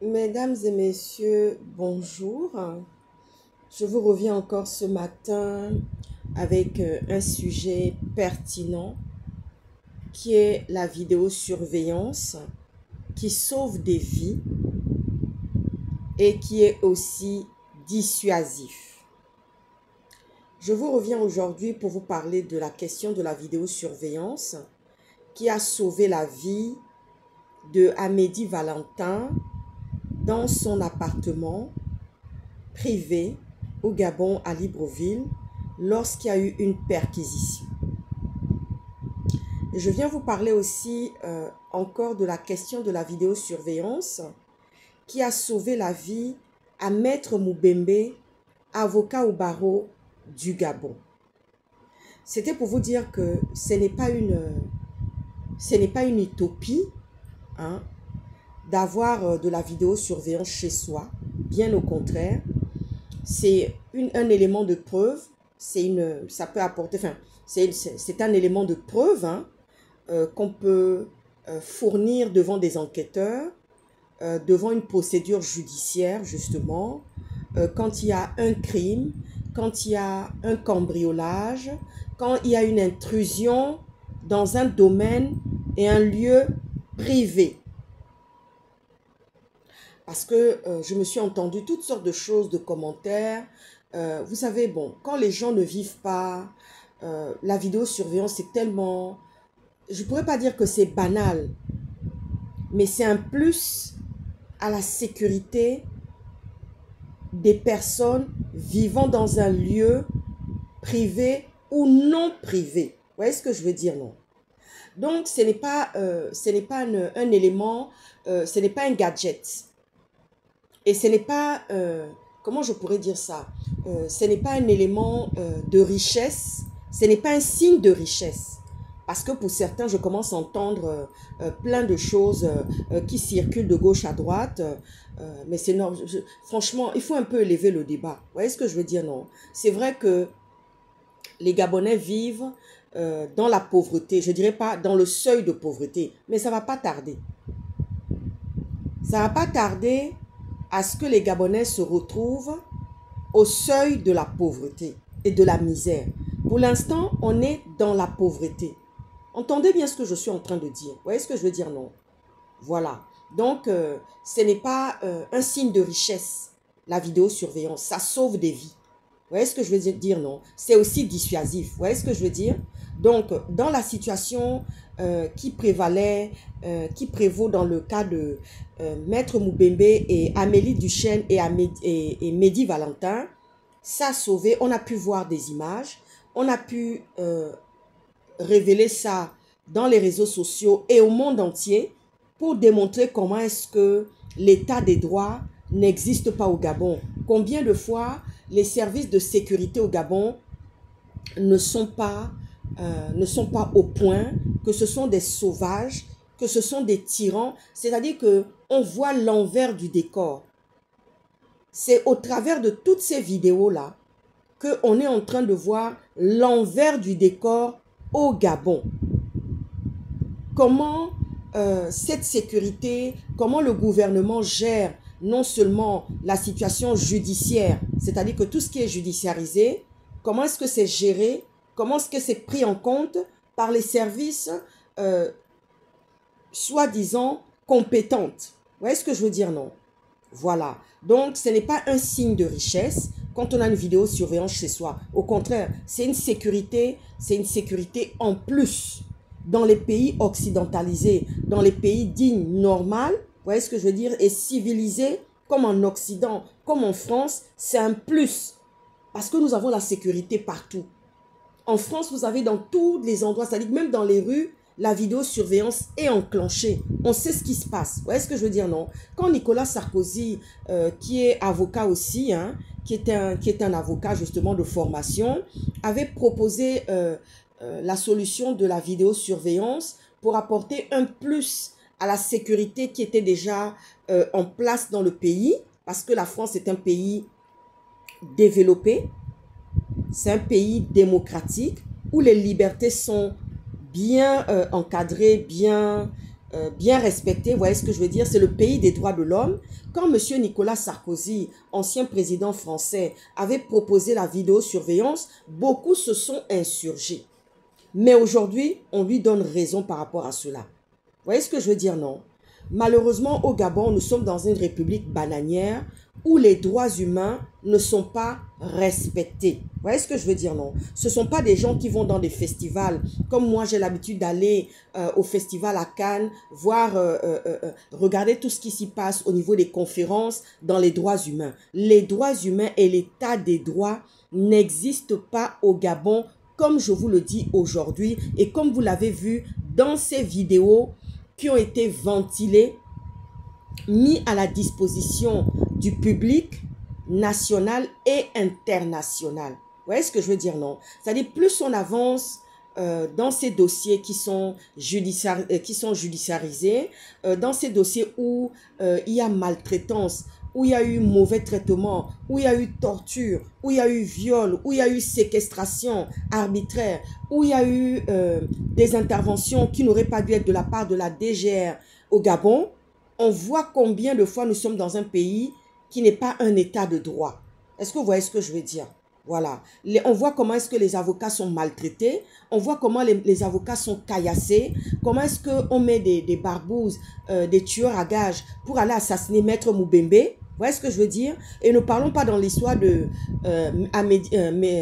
Mesdames et messieurs, bonjour. Je vous reviens encore ce matin avec un sujet pertinent qui est la vidéosurveillance qui sauve des vies et qui est aussi dissuasif. Je vous reviens aujourd'hui pour vous parler de la question de la vidéosurveillance qui a sauvé la vie de Amédi Valentin dans son appartement privé au Gabon à Libreville lorsqu'il y a eu une perquisition. Je viens vous parler aussi encore de la question de la vidéosurveillance qui a sauvé la vie à Maître Moubembe, avocat au barreau du Gabon. C'était pour vous dire que ce n'est pas une utopie d'avoir de la vidéosurveillance chez soi. Bien au contraire, c'est un élément de preuve. Ça peut apporter, c'est un élément de preuve qu'on peut fournir devant des enquêteurs, devant une procédure judiciaire justement, quand il y a un crime, quand il y a un cambriolage, quand il y a une intrusion dans un domaine et un lieu privé. Parce que je me suis entendu toutes sortes de choses, de commentaires. Vous savez, bon, quand les gens ne vivent pas, la vidéosurveillance c'est tellement... Je ne pourrais pas dire que c'est banal, mais c'est un plus à la sécurité des personnes vivant dans un lieu privé ou non privé. Vous voyez ce que je veux dire, non? Donc, ce n'est pas un élément, ce n'est pas un gadget. Et ce n'est pas, comment je pourrais dire ça? Ce n'est pas un élément de richesse, ce n'est pas un signe de richesse. Parce que pour certains, je commence à entendre plein de choses qui circulent de gauche à droite. Mais c'est non, franchement, il faut un peu élever le débat. Vous voyez ce que je veux dire, non? C'est vrai que les Gabonais vivent dans la pauvreté. Je ne dirais pas dans le seuil de pauvreté, mais ça ne va pas tarder. Ça ne va pas tarder à ce que les Gabonais se retrouvent au seuil de la pauvreté et de la misère. Pour l'instant, on est dans la pauvreté. Entendez bien ce que je suis en train de dire. Vous voyez ce que je veux dire, non? Voilà. Donc, ce n'est pas un signe de richesse, la vidéosurveillance. Ça sauve des vies. Vous voyez ce que je veux dire, non? C'est aussi dissuasif. Vous voyez ce que je veux dire? Donc, dans la situation qui prévaut dans le cas de Maître Moubembe et Amélie Duchesne et Mehdi Valentin, ça a sauvé. On a pu voir des images. On a pu révéler ça dans les réseaux sociaux et au monde entier pour démontrer comment est-ce que l'état des droits n'existe pas au Gabon. Combien de fois les services de sécurité au Gabon ne sont pas au point, que ce sont des sauvages, que ce sont des tyrans. C'est-à-dire qu'on voit l'envers du décor. C'est au travers de toutes ces vidéos-là qu'on est en train de voir l'envers du décor au Gabon. Comment cette sécurité, comment le gouvernement gère non seulement la situation judiciaire, c'est-à-dire que tout ce qui est judiciarisé, comment est-ce que c'est géré, comment est-ce que c'est pris en compte par les services soi-disant compétentes. Vous voyez ce que je veux dire, non? Voilà. Donc, ce n'est pas un signe de richesse quand on a une vidéosurveillance chez soi. Au contraire, c'est une sécurité en plus. Dans les pays occidentalisés, dans les pays dignes, normaux, vous voyez ce que je veux dire, et civilisés, comme en Occident, comme en France, c'est un plus. Parce que nous avons la sécurité partout. En France, vous avez dans tous les endroits, c'est-à-dire même dans les rues, la vidéosurveillance est enclenchée. On sait ce qui se passe. Vous voyez ce que je veux dire, non? Quand Nicolas Sarkozy, qui est avocat aussi, qui est un avocat justement de formation, avait proposé la solution de la vidéosurveillance pour apporter un plus à la sécurité qui était déjà en place dans le pays, parce que la France est un pays développé, c'est un pays démocratique où les libertés sont bien encadrées, bien bien respecté, vous voyez ce que je veux dire, c'est le pays des droits de l'homme. Quand M. Nicolas Sarkozy, ancien président français, avait proposé la vidéosurveillance, beaucoup se sont insurgés. Mais aujourd'hui, on lui donne raison par rapport à cela. Vous voyez ce que je veux dire, non? Malheureusement, au Gabon, nous sommes dans une république bananière où les droits humains ne sont pas respectés. Vous voyez ce que je veux dire, non? Ce ne sont pas des gens qui vont dans des festivals, comme moi j'ai l'habitude d'aller au festival à Cannes, voir, regarder tout ce qui s'y passe au niveau des conférences dans les droits humains. Les droits humains et l'état des droits n'existent pas au Gabon, comme je vous le dis aujourd'hui et comme vous l'avez vu dans ces vidéos qui ont été ventilées, mis à la disposition du public national et international. Vous voyez ce que je veux dire, non? C'est-à-dire, plus on avance dans ces dossiers qui sont judiciarisés, dans ces dossiers où il y a maltraitance, où il y a eu mauvais traitement, où il y a eu torture, où il y a eu viol, où il y a eu séquestration arbitraire, où il y a eu des interventions qui n'auraient pas dû être de la part de la DGR au Gabon, on voit combien de fois nous sommes dans un pays qui n'est pas un état de droit. Est-ce que vous voyez ce que je veux dire? Voilà. On voit comment est-ce que les avocats sont maltraités. On voit comment les avocats sont caillassés. Comment est-ce qu'on met des barbouzes, des tueurs à gages pour aller assassiner Maître Moubembe. Vous voyez ce que je veux dire? Et ne parlons pas dans l'histoire de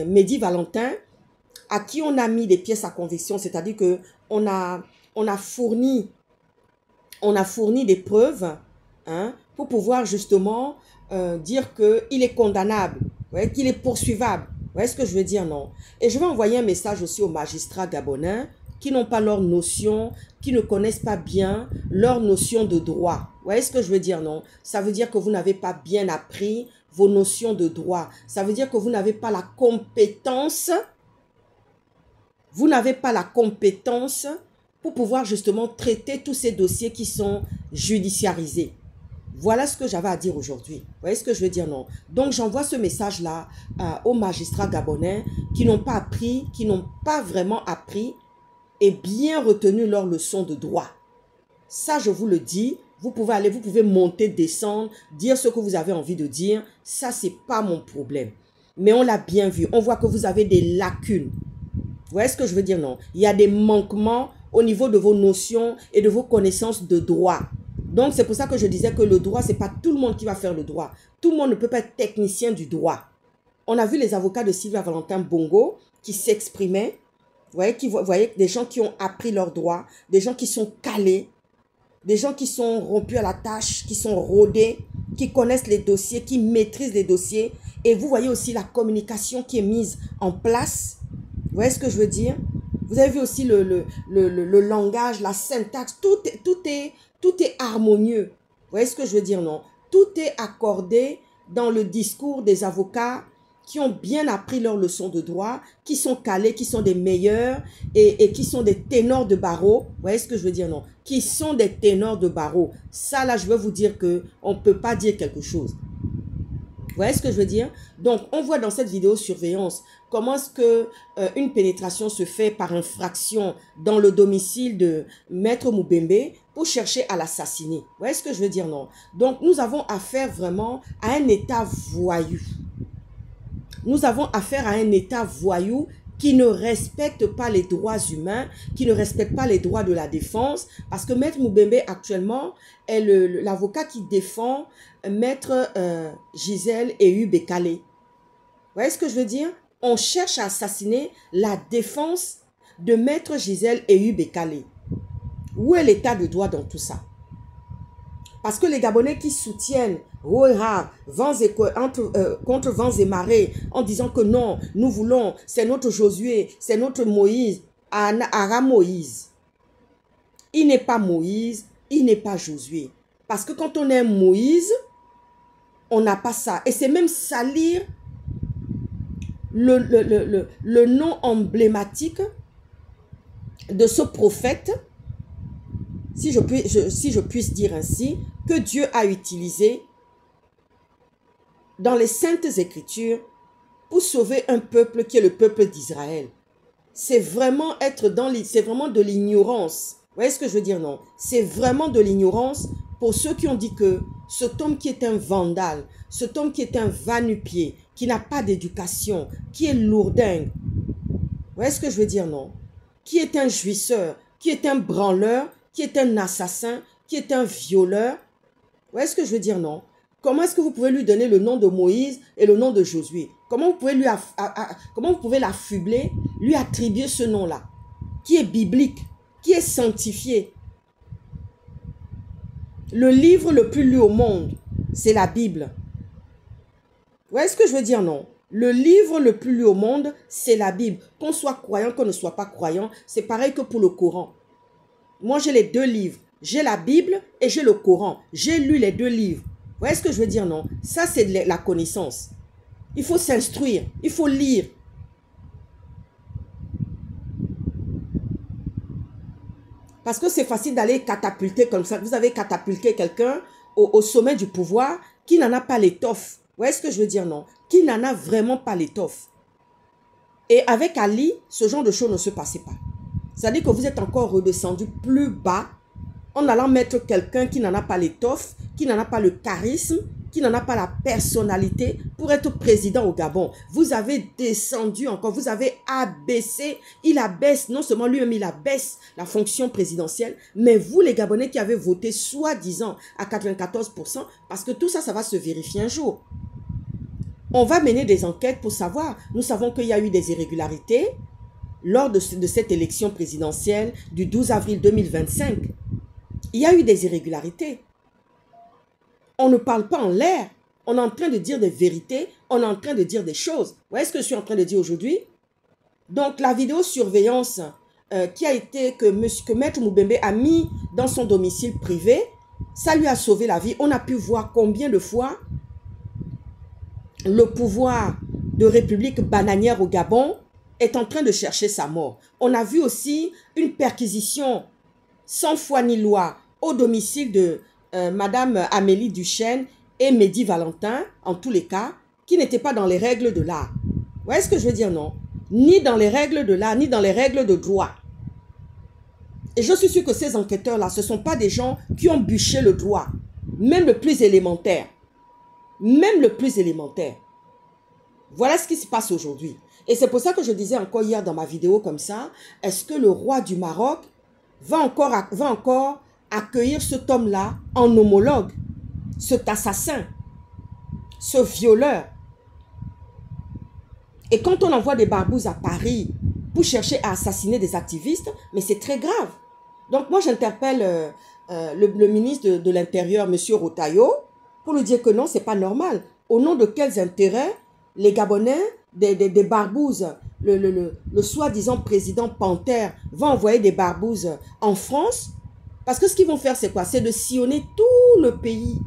Mehdi Valentin, à qui on a mis des pièces à conviction. C'est-à-dire qu'on a fourni des preuves pour pouvoir justement dire qu'il est condamnable, qu'il est poursuivable. Vous voyez ce que je veux dire, non? Et je vais envoyer un message aussi aux magistrats gabonais qui n'ont pas leurs notions, qui ne connaissent pas bien leurs notions de droit. Vous voyez ce que je veux dire, non? Ça veut dire que vous n'avez pas bien appris vos notions de droit. Ça veut dire que vous n'avez pas la compétence. Vous n'avez pas la compétence pour pouvoir justement traiter tous ces dossiers qui sont judiciarisés. Voilà ce que j'avais à dire aujourd'hui. Vous voyez ce que je veux dire, non? Donc, j'envoie ce message-là aux magistrats gabonais qui n'ont pas appris, qui n'ont pas vraiment appris et bien retenu leurs leçons de droit. Ça, je vous le dis. Vous pouvez aller, vous pouvez monter, descendre, dire ce que vous avez envie de dire. Ça, c'est pas mon problème. Mais on l'a bien vu. On voit que vous avez des lacunes. Vous voyez ce que je veux dire, non? Il y a des manquements au niveau de vos notions et de vos connaissances de droit. Donc, c'est pour ça que je disais que le droit, ce n'est pas tout le monde qui va faire le droit. Tout le monde ne peut pas être technicien du droit. On a vu les avocats de Sylvia Valentin Bongo qui s'exprimaient. Vous voyez, des gens qui ont appris leur droit, des gens qui sont calés, des gens qui sont rompus à la tâche, qui sont rodés, qui connaissent les dossiers, qui maîtrisent les dossiers. Et vous voyez aussi la communication qui est mise en place. Vous voyez ce que je veux dire? Vous avez vu aussi le langage, la syntaxe, tout est harmonieux. Vous voyez ce que je veux dire, non? Tout est accordé dans le discours des avocats qui ont bien appris leurs leçons de droit, qui sont calés, qui sont des meilleurs et qui sont des ténors de barreau. Vous voyez ce que je veux dire, non? Qui sont des ténors de barreau. Ça, là, je veux vous dire qu'on ne peut pas dire quelque chose. Vous voyez ce que je veux dire? Donc, on voit dans cette vidéosurveillance comment est-ce que une pénétration se fait par infraction dans le domicile de Maître Moubembe pour chercher à l'assassiner. Vous voyez ce que je veux dire, non? Donc, nous avons affaire vraiment à un état voyou. Nous avons affaire à un état voyou qui ne respecte pas les droits humains, qui ne respecte pas les droits de la défense, parce que Maître Moubembe actuellement est l'avocat qui défend Maître Gisèle Ehu Bekale. Vous voyez ce que je veux dire? On cherche à assassiner la défense de Maître Gisèle Ehu Bekale. Où est l'état de droit dans tout ça? Parce que les Gabonais qui soutiennent contre vents et marées, en disant que non, nous voulons, c'est notre Josué, c'est notre Moïse, Ara Moïse. Il n'est pas Moïse, il n'est pas Josué. Parce que quand on est Moïse, on n'a pas ça. Et c'est même salir le nom emblématique de ce prophète, si je puisse dire ainsi, que Dieu a utilisé dans les Saintes Écritures pour sauver un peuple qui est le peuple d'Israël. C'est vraiment de l'ignorance. voyez ce que je veux dire, non? C'est vraiment de l'ignorance pour ceux qui ont dit que cet homme qui est un vandale, cet homme qui est un va-nu-pied, qui n'a pas d'éducation, qui est lourdingue, vous voyez ce que je veux dire, non? Qui est un jouisseur, qui est un branleur, qui est un assassin, qui est un violeur. Vous voyez ce que je veux dire, non? Comment est-ce que vous pouvez lui donner le nom de Moïse et le nom de Josué? Comment vous pouvez l'affubler, lui attribuer ce nom-là, qui est biblique, qui est sanctifié? Le livre le plus lu au monde, c'est la Bible. Vous voyez ce que je veux dire, non? Le livre le plus lu au monde, c'est la Bible. Qu'on soit croyant, qu'on ne soit pas croyant, c'est pareil que pour le Coran. Moi, j'ai les deux livres. J'ai la Bible et j'ai le Coran. J'ai lu les deux livres. Vous voyez ce que je veux dire, non? Ça, c'est de la connaissance. Il faut s'instruire. Il faut lire. Parce que c'est facile d'aller catapulter comme ça. Vous avez catapulté quelqu'un au sommet du pouvoir qui n'en a pas l'étoffe. Vous voyez ce que je veux dire, non? Qui n'en a vraiment pas l'étoffe. Et avec Ali, ce genre de choses ne se passait pas. C'est-à-dire que vous êtes encore redescendu plus bas en allant mettre quelqu'un qui n'en a pas l'étoffe, qui n'en a pas le charisme, qui n'en a pas la personnalité pour être président au Gabon. Vous avez descendu encore, vous avez abaissé, il abaisse, non seulement lui-même, il abaisse la fonction présidentielle, mais vous les Gabonais qui avez voté soi-disant à 94%, parce que tout ça, ça va se vérifier un jour. On va mener des enquêtes pour savoir. Nous savons qu'il y a eu des irrégularités lors de cette élection présidentielle du 12 avril 2025. Il y a eu des irrégularités. On ne parle pas en l'air. On est en train de dire des vérités. On est en train de dire des choses. Vous voyez ce que je suis en train de dire aujourd'hui? Donc, la vidéosurveillance que Maître Moubembe a mis dans son domicile privé, ça lui a sauvé la vie. On a pu voir combien de fois le pouvoir de République bananière au Gabon est en train de chercher sa mort. On a vu aussi une perquisition sans foi ni loi au domicile de Madame Amélie Duchesne et Mehdi Valentin, en tous les cas, qui n'étaient pas dans les règles de l'art. Vous voyez ce que je veux dire, non? Ni dans les règles de l'art, ni dans les règles de droit. Et je suis sûr que ces enquêteurs-là, ce ne sont pas des gens qui ont bûché le droit, même le plus élémentaire. Même le plus élémentaire. Voilà ce qui se passe aujourd'hui. Et c'est pour ça que je disais encore hier dans ma vidéo comme ça, est-ce que le roi du Maroc va encore accueillir cet homme-là en homologue, cet assassin, ce violeur? Et quand on envoie des barbouzes à Paris pour chercher à assassiner des activistes, mais c'est très grave. Donc moi j'interpelle le ministre de l'Intérieur, M. Rotaillot, pour lui dire que non, c'est pas normal. Au nom de quels intérêts les Gabonais, des barbouzes, le soi-disant président Panthère va envoyer des barbouzes en France? Parce que ce qu'ils vont faire, c'est quoi? C'est de sillonner tout le pays.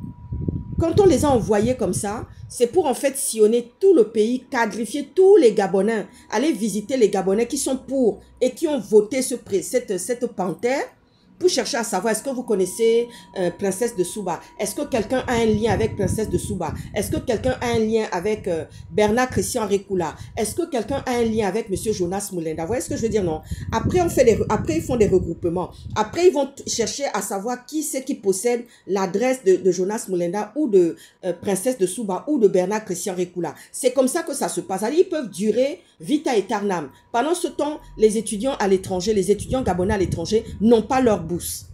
Quand on les a envoyés comme ça, c'est pour en fait sillonner tout le pays, quadrifier tous les Gabonais, aller visiter les Gabonais qui sont pour et qui ont voté cette Panthère, pour chercher à savoir, est-ce que vous connaissez Princesse de Souba? Est-ce que quelqu'un a un lien avec Princesse de Souba? Est-ce que quelqu'un a un lien avec Bernard Christian Récoula? Est-ce que quelqu'un a un lien avec Monsieur Jonas Moulenda? Vous voyez ce que je veux dire, non? Après, ils font des regroupements. Après, ils vont chercher à savoir qui c'est qui possède l'adresse de Jonas Moulenda ou de Princesse de Souba ou de Bernard Christian Récoula. C'est comme ça que ça se passe. Alors, ils peuvent durer vita aeternam. Pendant ce temps, les étudiants à l'étranger, les étudiants gabonais à l'étranger n'ont pas leur bourse.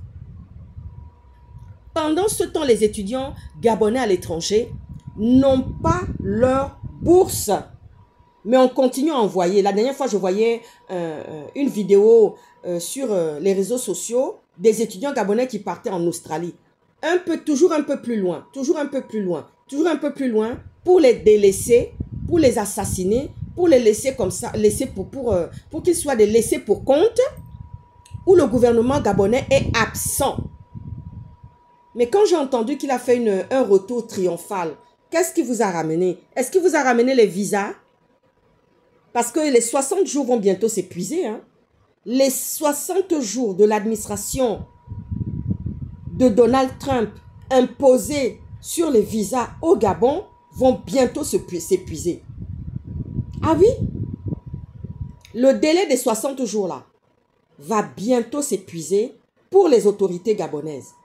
Pendant ce temps, les étudiants gabonais à l'étranger n'ont pas leur bourse. Mais on continue à envoyer. La dernière fois, je voyais une vidéo sur les réseaux sociaux des étudiants gabonais qui partaient en Australie. Toujours un peu plus loin, toujours un peu plus loin, toujours un peu plus loin pour les délaisser, pour les assassiner, pour les laisser comme ça, pour qu'ils soient des laissés pour compte, où le gouvernement gabonais est absent. Mais quand j'ai entendu qu'il a fait un retour triomphal, qu'est-ce qui vous a ramené? Est-ce qu'il vous a ramené les visas? Parce que les 60 jours vont bientôt s'épuiser. Hein? Les 60 jours de l'administration de Donald Trump imposés sur les visas au Gabon vont bientôt s'épuiser. Ah oui? Le délai des 60 jours là va bientôt s'épuiser pour les autorités gabonaises.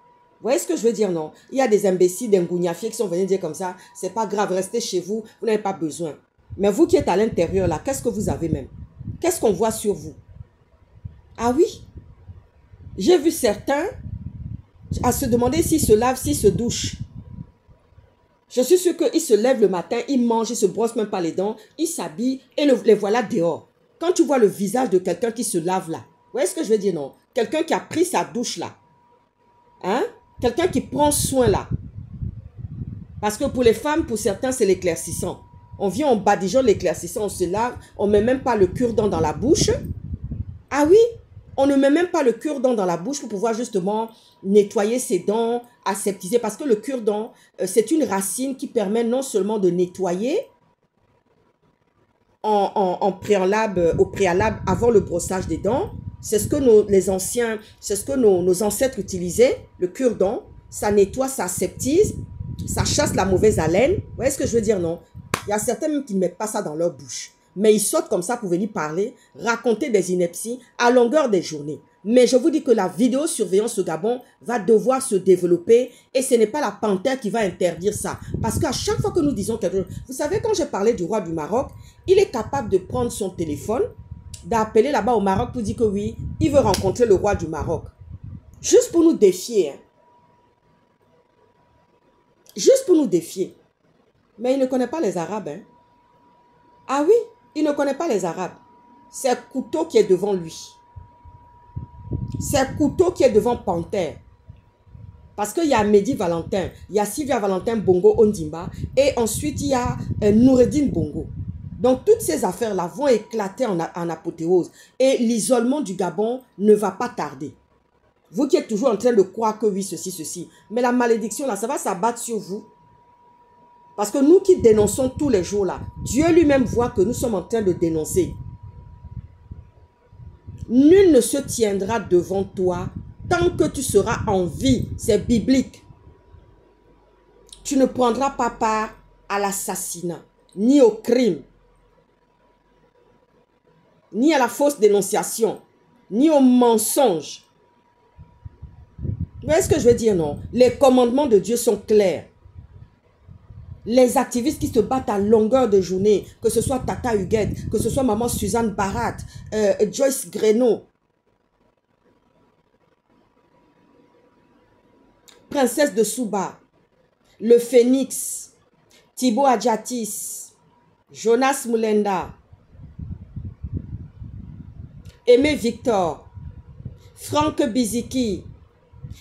Vous voyez ce que je veux dire, non? Il y a des imbéciles, des ngouniafiés qui sont venus dire comme ça, c'est pas grave, restez chez vous, vous n'avez pas besoin. Mais vous qui êtes à l'intérieur là, qu'est-ce que vous avez même? Qu'est-ce qu'on voit sur vous? Ah oui? J'ai vu certains à se demander s'ils se lavent, s'ils se douchent. Je suis sûre qu'ils se lèvent le matin, ils mangent, ils se brossent même pas les dents, ils s'habillent et les voilà dehors. Quand tu vois le visage de quelqu'un qui se lave là, vous voyez ce que je veux dire, non? Quelqu'un qui a pris sa douche là. Hein? Quelqu'un qui prend soin là. Parce que pour les femmes, pour certains, c'est l'éclaircissant. On vient, on badigeonne l'éclaircissant, on se lave, on ne met même pas le cure-dent dans la bouche. Ah oui? On ne met même pas le cure-dent dans la bouche pour pouvoir justement nettoyer ses dents, aseptiser. Parce que le cure-dent, c'est une racine qui permet non seulement de nettoyer au préalable avant le brossage des dents. C'est ce que nos ancêtres utilisaient, le cure-dent. Ça nettoie, ça aseptise, ça chasse la mauvaise haleine. Vous voyez ce que je veux dire, non? Il y a certains même qui ne mettent pas ça dans leur bouche. Mais ils sortent comme ça pour venir parler, raconter des inepties à longueur des journées. Mais je vous dis que la vidéosurveillance au Gabon va devoir se développer et ce n'est pas la panthère qui va interdire ça. Parce qu'à chaque fois que nous disons quelque chose, vous savez, quand j'ai parlé du roi du Maroc, il est capable de prendre son téléphone, d'appeler là-bas au Maroc pour dire que oui, il veut rencontrer le roi du Maroc. Juste pour nous défier. Hein. Juste pour nous défier. Mais il ne connaît pas les Arabes. Hein. Ah oui, il ne connaît pas les Arabes. C'est Couteau qui est devant lui. C'est Couteau qui est devant Panthère. Parce qu'il y a Mehdi Valentin, il y a Sylvia Valentin Bongo Ondimba et ensuite il y a Noureddin Bongo. Donc toutes ces affaires-là vont éclater en apothéose et l'isolement du Gabon ne va pas tarder. Vous qui êtes toujours en train de croire que oui, ceci. Mais la malédiction là, ça va s'abattre sur vous. Parce que nous qui dénonçons tous les jours là, Dieu lui-même voit que nous sommes en train de dénoncer. Nul ne se tiendra devant toi tant que tu seras en vie. C'est biblique. Tu ne prendras pas part à l'assassinat, ni au crime, ni à la fausse dénonciation, ni au mensonge. Vous voyez ce que je veux dire, non? Les commandements de Dieu sont clairs. Les activistes qui se battent à longueur de journée, que ce soit Tata Huguette, que ce soit Maman Suzanne Barat, Joyce Greno, Princesse de Souba, le Phénix, Thibaut Adjatis, Jonas Moulenda, Aimé Victor, Franck Biziki,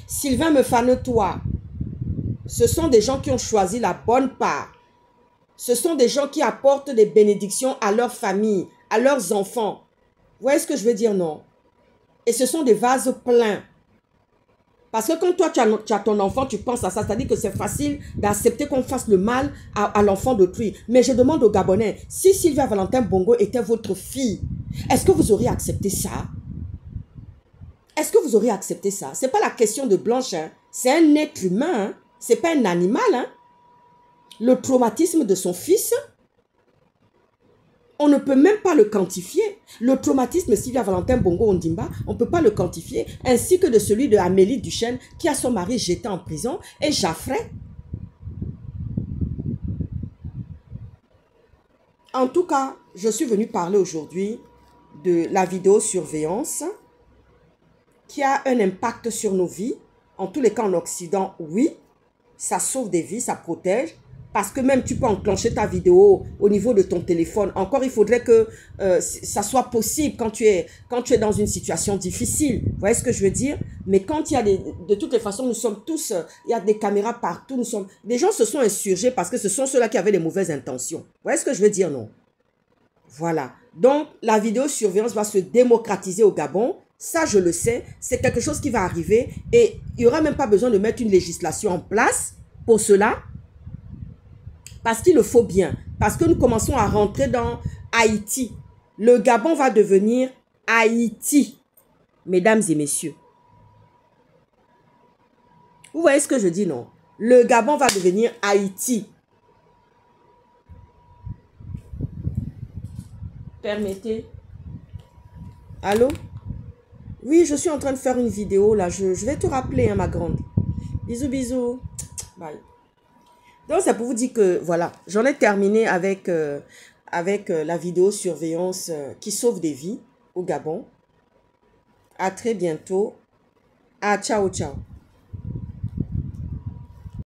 Sylvain Mefanotois. Ce sont des gens qui ont choisi la bonne part. Ce sont des gens qui apportent des bénédictions à leur famille, à leurs enfants. Vous voyez ce que je veux dire, non? Et ce sont des vases pleins. Parce que quand toi, tu as ton enfant, tu penses à ça. C'est-à-dire que c'est facile d'accepter qu'on fasse le mal à l'enfant d'autrui. Mais je demande aux Gabonais, si Sylvia Valentin Bongo était votre fille, est-ce que vous auriez accepté ça? Est-ce que vous auriez accepté ça? Ce n'est pas la question de Blanche. Hein. C'est un être humain. Hein. Ce n'est pas un animal. Hein. Le traumatisme de son fils, on ne peut même pas le quantifier. Le traumatisme de Sylvia Valentin Bongo Ondimba, on ne peut pas le quantifier. Ainsi que de celui de Amélie Duchesne, qui a son mari jeté en prison, et Jaffray. En tout cas, je suis venue parler aujourd'hui de la vidéosurveillance qui a un impact sur nos vies. En tous les cas, en Occident, oui. Ça sauve des vies, ça protège. Parce que même tu peux enclencher ta vidéo au niveau de ton téléphone. Encore, il faudrait que ça soit possible quand tu es dans une situation difficile. Vous voyez ce que je veux dire? Mais quand il y a de toutes les façons, nous sommes tous, il y a des caméras partout. Les gens se sont insurgés parce que ce sont ceux-là qui avaient les mauvaises intentions. Vous voyez ce que je veux dire, non? Voilà. Donc, la vidéosurveillance va se démocratiser au Gabon. Ça, je le sais. C'est quelque chose qui va arriver. Et il n'y aura même pas besoin de mettre une législation en place pour cela. Parce qu'il le faut bien. Parce que nous commençons à rentrer dans Haïti. Le Gabon va devenir Haïti. Mesdames et messieurs. Vous voyez ce que je dis, non? Le Gabon va devenir Haïti. Permettez. Allô? Oui, je suis en train de faire une vidéo là. Je vais te rappeler, hein, ma grande. Bisous, bisous. Bye. Donc, c'est pour vous dire que, voilà, j'en ai terminé avec la vidéosurveillance qui sauve des vies au Gabon. À très bientôt. Ah, ciao, ciao.